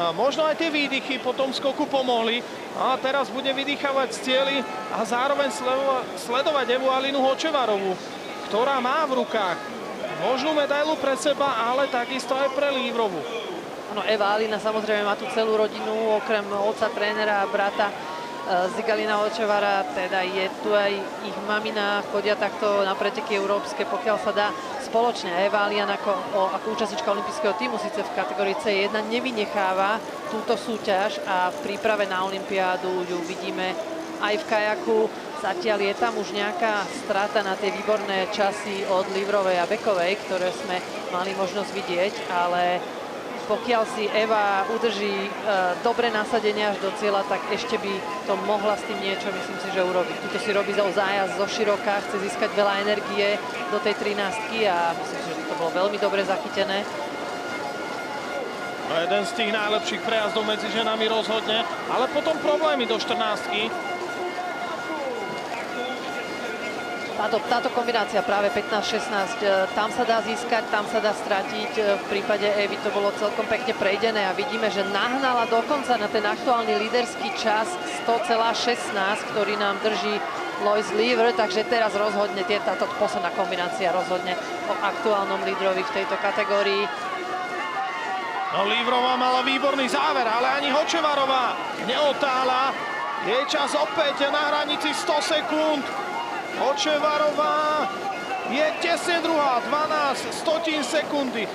A možno aj tie výdychy po tom skoku pomohli. A teraz bude vydýchavať z ciely a zároveň sledovať Evu Alinu Hočevarovú, ktorá má v rukách možnú medailu pre seba, ale takisto aj pre Lívrovú. Áno, Eva Alina samozrejme má tu celú rodinu, okrem otca, trénera a brata Zigalina Hočevara, teda je tu aj ich mamina, chodia takto na preteky európske, pokiaľ sa dá spoločne. Eva Alina ako účastnička olympijského tímu síce v kategórii C1 nevynecháva túto súťaž a v príprave na olympiádu ju vidíme aj v kajaku. Zatiaľ je tam už nejaká strata na tie výborné časy od Lívrovej a Bekovej, ktoré sme mali možnosť vidieť, ale pokiaľ si Eva udrží dobre nasadenie až do cieľa, tak ešte by to mohla s tým niečo, myslím si, že urobiť. Tuto si robí zájazd zo široka, chce získať veľa energie do tej 13-ky a myslím si, že to bolo veľmi dobre zachytené. No, jeden z tých najlepších prejazdov medzi ženami rozhodne, ale potom problémy do 14-ky. Táto kombinácia práve 15-16, tam sa dá získať, tam sa dá stratiť. V prípade Evy to bolo celkom pekne prejdené a vidíme, že nahnala dokonca na ten aktuálny líderský čas 100,16, ktorý nám drží Lois Lever, takže teraz rozhodne táto posledná kombinácia rozhodne o aktuálnom lídrovi v tejto kategórii. No, Lívrová mala výborný záver, ale ani Hočevarová neotála. Jej čas opäť na hranici 100 sekúnd. Hočevarová je tesne druhá, 12 stotín sekundy